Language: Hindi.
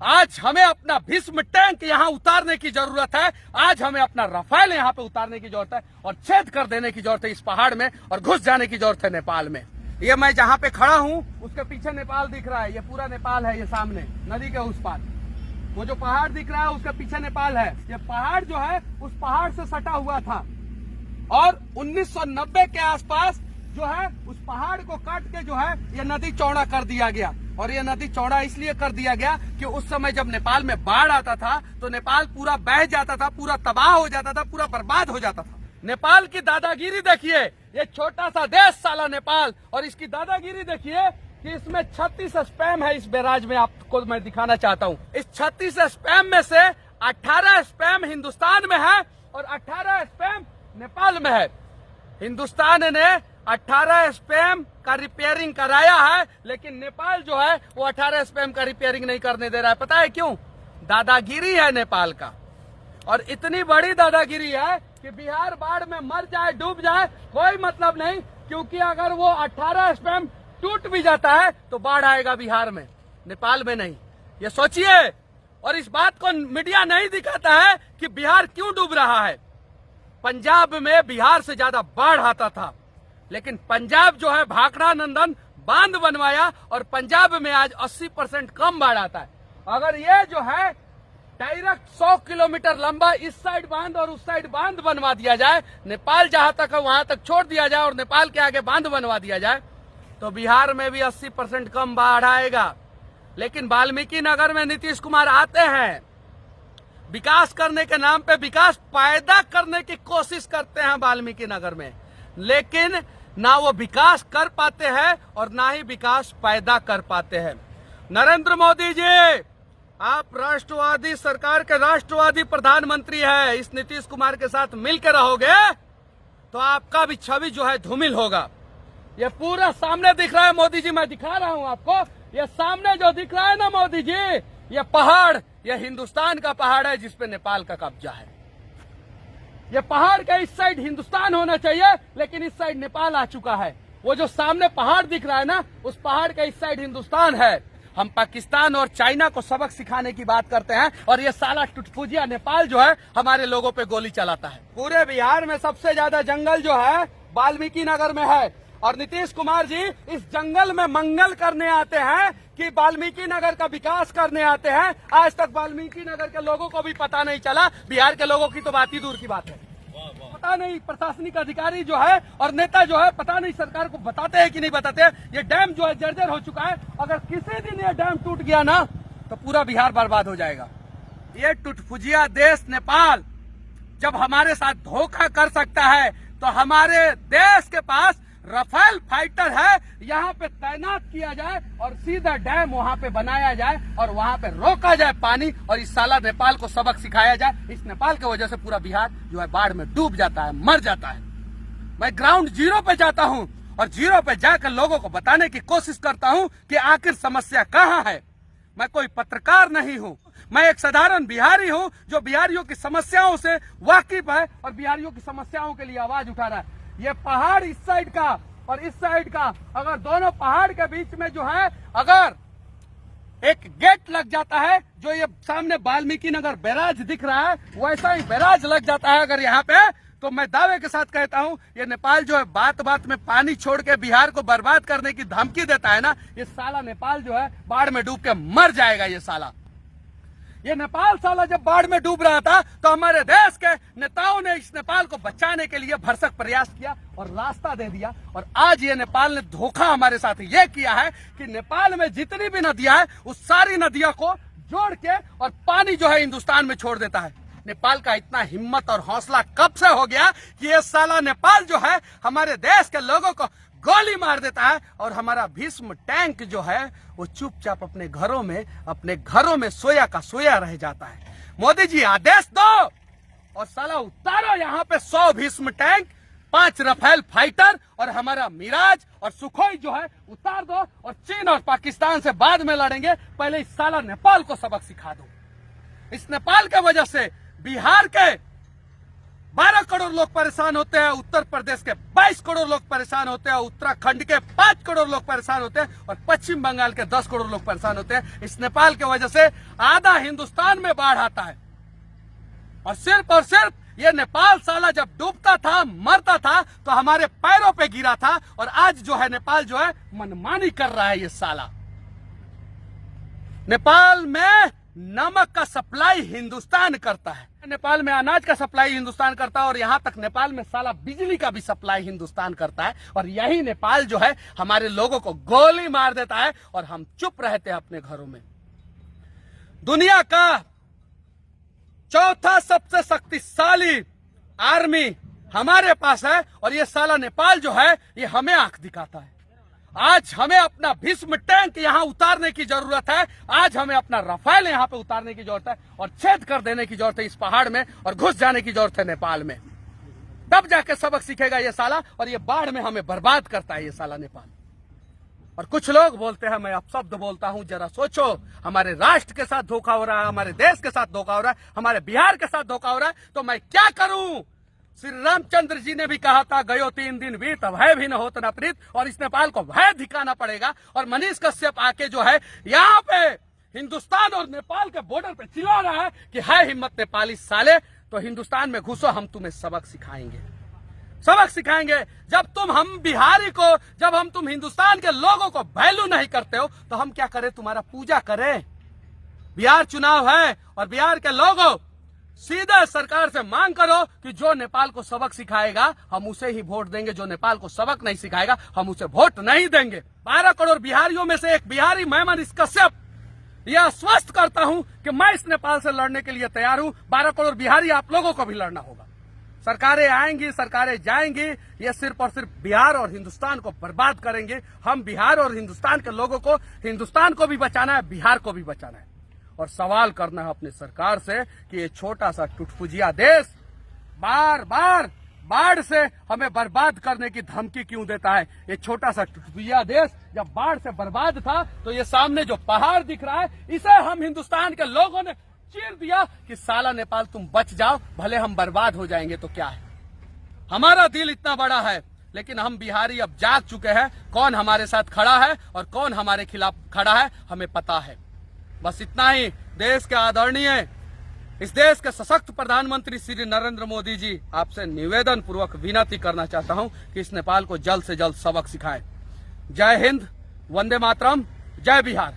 आज हमें अपना भीष्म टैंक यहाँ उतारने की जरूरत है। आज हमें अपना राफेल यहाँ पे उतारने की जरूरत है और छेद कर देने की जरूरत है इस पहाड़ में और घुस जाने की जरूरत है नेपाल में। ये मैं जहाँ पे खड़ा हूँ उसके पीछे नेपाल दिख रहा है, ये पूरा नेपाल है। ये सामने नदी के उस पार वो जो पहाड़ दिख रहा है उसके पीछे नेपाल है। ये पहाड़ जो है उस पहाड़ से सटा हुआ था और 1990 के आसपास जो है उस पहाड़ को काट के जो है ये नदी चौड़ा कर दिया गया। और ये नदी चौड़ा इसलिए कर दिया गया कि उस समय जब नेपाल में बाढ़ आता था तो नेपाल पूरा बह जाता था, पूरा तबाह हो जाता था, पूरा बर्बाद हो जाता था। नेपाल की दादागिरी देखिए, ये छोटा सा देश साला नेपाल, और इसकी दादागिरी देखिए कि इसमें 36 स्पैम है। इस बैराज में आपको मैं दिखाना चाहता हूँ। इस 36 स्पैम में से 18 स्पैम हिंदुस्तान में है और 18 स्पैम नेपाल में है। हिंदुस्तान ने 18 स्पैम का रिपेयरिंग कराया है, लेकिन नेपाल जो है वो 18 स्पैम का रिपेयरिंग नहीं करने दे रहा है। पता है क्यों? दादागिरी है नेपाल का। और इतनी बड़ी दादागिरी है कि बिहार बाढ़ में मर जाए, डूब जाए, कोई मतलब नहीं, क्योंकि अगर वो 18 स्पैम टूट भी जाता है तो बाढ़ आएगा बिहार में, नेपाल में नहीं। ये सोचिए। और इस बात को मीडिया नहीं दिखाता है कि बिहार क्यों डूब रहा है। पंजाब में बिहार से ज्यादा बाढ़ आता था, लेकिन पंजाब जो है भाखड़ा नंदन बांध बनवाया और पंजाब में आज 80% कम बाढ़ आता है। अगर ये जो है डायरेक्ट 100 किलोमीटर लंबा इस साइड बांध और उस साइड बांध बनवा दिया जाए, नेपाल जहां तक है वहां तक छोड़ दिया जाए और नेपाल के आगे बांध बनवा दिया जाए, तो बिहार में भी 80% कम बाढ़ आएगा। लेकिन वाल्मीकि नगर में नीतीश कुमार आते हैं, विकास करने के नाम पे विकास पैदा करने की कोशिश करते हैं वाल्मीकि नगर में, लेकिन ना वो विकास कर पाते हैं और ना ही विकास पैदा कर पाते हैं। नरेंद्र मोदी जी, आप राष्ट्रवादी सरकार के राष्ट्रवादी प्रधानमंत्री है। इस नीतीश कुमार के साथ मिलकर रहोगे तो आपका भी छवि जो है धूमिल होगा। ये पूरा सामने दिख रहा है मोदी जी, मैं दिखा रहा हूं आपको। ये सामने जो दिख रहा है ना मोदी जी, ये पहाड़, ये हिंदुस्तान का पहाड़ है जिसपे नेपाल का कब्जा है। ये पहाड़ के इस साइड हिंदुस्तान होना चाहिए, लेकिन इस साइड नेपाल आ चुका है। वो जो सामने पहाड़ दिख रहा है ना, उस पहाड़ के इस साइड हिंदुस्तान है। हम पाकिस्तान और चाइना को सबक सिखाने की बात करते हैं और ये साला टुटपुजिया नेपाल जो है हमारे लोगों पे गोली चलाता है। पूरे बिहार में सबसे ज्यादा जंगल जो है वाल्मीकि नगर में है और नीतीश कुमार जी इस जंगल में मंगल करने आते हैं कि वाल्मीकि नगर का विकास करने आते हैं। आज तक वाल्मीकि नगर के लोगों को भी पता नहीं चला। बिहार के लोगों की तो बात ही दूर की बात है। पता नहीं प्रशासनिक अधिकारी जो है और नेता जो है, पता नहीं सरकार को बताते हैं कि नहीं बताते। ये डैम जो है जर्जर हो चुका है। अगर किसी दिन ये डैम टूट गया ना तो पूरा बिहार बर्बाद हो जाएगा। ये टुटपुजिया देश नेपाल जब हमारे साथ धोखा कर सकता है तो हमारे देश के पास राफेल फाइटर है, यहाँ पे तैनात किया जाए और सीधा डैम वहाँ पे बनाया जाए और वहाँ पे रोका जाए पानी और इस साला नेपाल को सबक सिखाया जाए। इस नेपाल की वजह से पूरा बिहार जो है बाढ़ में डूब जाता है, मर जाता है। मैं ग्राउंड जीरो पे जाता हूँ और जीरो पे जाकर लोगों को बताने की कोशिश करता हूँ कि आखिर समस्या कहाँ है। मैं कोई पत्रकार नहीं हूँ, मैं एक साधारण बिहारी हूँ जो बिहारियों की समस्याओं से वाकिफ है और बिहारियों की समस्याओं के लिए आवाज उठा रहा है। ये पहाड़ इस साइड का और इस साइड का, अगर दोनों पहाड़ के बीच में जो है अगर एक गेट लग जाता है, जो ये सामने वाल्मीकि नगर बैराज दिख रहा है वैसा ही बैराज लग जाता है अगर यहाँ पे, तो मैं दावे के साथ कहता हूँ ये नेपाल जो है बात बात में पानी छोड़ के बिहार को बर्बाद करने की धमकी देता है ना, ये साला नेपाल जो है बाढ़ में डूब के मर जाएगा। ये साला, ये नेपाल साला जब बाढ़ में डूब रहा था तो हमारे देश के नेताओं ने इस नेपाल को बचाने के लिए भरसक प्रयास किया और रास्ता दे दिया। और आज ये नेपाल ने धोखा हमारे साथ ये किया है कि नेपाल में जितनी भी नदियां हैं उस सारी नदियों को जोड़ के और पानी जो है हिंदुस्तान में छोड़ देता है। नेपाल का इतना हिम्मत और हौसला कब से हो गया कि ये साला नेपाल जो है हमारे देश के लोगों को गोली मार देता है और हमारा भीष्म टैंक जो है वो चुपचाप अपने घरों में सोया का सोया रह जाता है। मोदी जी आदेश दो और साला उतारो यहाँ पे 100 भीष्म टैंक, 5 राफेल फाइटर और हमारा मिराज और सुखोई जो है उतार दो और चीन और पाकिस्तान से बाद में लड़ेंगे। पहले इस साला नेपाल को सबक सिखा दो। इस नेपाल के वजह से बिहार के 12 करोड़ लोग परेशान होते हैं, उत्तर प्रदेश के 22 करोड़ लोग परेशान होते हैं, उत्तराखंड के 5 करोड़ लोग परेशान होते हैं और पश्चिम बंगाल के 10 करोड़ लोग परेशान होते हैं। इस नेपाल की वजह से आधा हिंदुस्तान में बाढ़ आता है और सिर्फ ये नेपाल साला जब डूबता था, मरता था, तो हमारे पैरों पे गिरा था और आज जो है नेपाल जो है मनमानी कर रहा है। ये साला नेपाल में नमक का सप्लाई हिंदुस्तान करता है, नेपाल में अनाज का सप्लाई हिंदुस्तान करता है और यहां तक नेपाल में साला बिजली का भी सप्लाई हिंदुस्तान करता है। और यही नेपाल जो है हमारे लोगों को गोली मार देता है और हम चुप रहते हैं अपने घरों में। दुनिया का चौथा सबसे शक्तिशाली आर्मी हमारे पास है और ये साला नेपाल जो है ये हमें आंख दिखाता है। आज हमें अपना भीष्म टैंक यहां उतारने की जरूरत है, आज हमें अपना रफाल यहां पे उतारने की जरूरत है और छेद कर देने की जरूरत है इस पहाड़ में और घुस जाने की जरूरत है नेपाल में। तब जाके सबक सीखेगा ये साला और ये बाढ़ में हमें बर्बाद करता है ये साला नेपाल। और कुछ लोग बोलते हैं, मैं अपशब्द बोलता हूं, जरा सोचो, हमारे राष्ट्र के साथ धोखा हो रहा है, हमारे देश के साथ धोखा हो रहा है, हमारे बिहार के साथ धोखा हो रहा है, तो मैं क्या करूं? श्री रामचंद्र जी ने भी कहा था, गयो 3 दिन बीत भय भी न होत न प्रीत, और इस नेपाल को भय दिखाना पड़ेगा। और मनीष कश्यप आके जो है यहाँ पे हिंदुस्तान और नेपाल के बॉर्डर पे चिल्ला रहा है कि है हिम्मत नेपाली साले, तो हिंदुस्तान में घुसो, हम तुम्हें सबक सिखाएंगे, सबक सिखाएंगे। जब तुम हिंदुस्तान के लोगों को वैल्यू नहीं करते हो तो हम क्या करें, तुम्हारा पूजा करें? बिहार चुनाव है और बिहार के लोगों सीधे सरकार से मांग करो कि जो नेपाल को सबक सिखाएगा हम उसे ही वोट देंगे, जो नेपाल को सबक नहीं सिखाएगा हम उसे वोट नहीं देंगे। 12 करोड़ बिहारियों में से एक बिहारी मैं मनीष कश्यप यह आश्वस्त करता हूं कि मैं इस नेपाल से लड़ने के लिए तैयार हूं। 12 करोड़ बिहारी आप लोगों को भी लड़ना होगा। सरकारें आएंगी, सरकारें जाएंगी, ये सिर्फ और सिर्फ बिहार और हिंदुस्तान को बर्बाद करेंगे। हम बिहार और हिंदुस्तान के लोगों को, हिंदुस्तान को भी बचाना है, बिहार को भी बचाना है। और सवाल करना है अपनी सरकार से कि ये छोटा सा टुटपुजिया देश बार बार बाढ़ से हमें बर्बाद करने की धमकी क्यों देता है? ये छोटा सा टुटपुजिया देश जब बाढ़ से बर्बाद था तो ये सामने जो पहाड़ दिख रहा है, इसे हम हिंदुस्तान के लोगों ने चीर दिया कि साला नेपाल तुम बच जाओ, भले हम बर्बाद हो जाएंगे तो क्या है। हमारा दिल इतना बड़ा है, लेकिन हम बिहारी अब जाग चुके हैं कौन हमारे साथ खड़ा है और कौन हमारे खिलाफ खड़ा है, हमें पता है। बस इतना ही। देश के आदरणीय, इस देश के सशक्त प्रधानमंत्री श्री नरेंद्र मोदी जी, आपसे निवेदन पूर्वक विनती करना चाहता हूं कि इस नेपाल को जल्द से जल्द सबक सिखाएं। जय हिंद, वंदे मातरम, जय बिहार।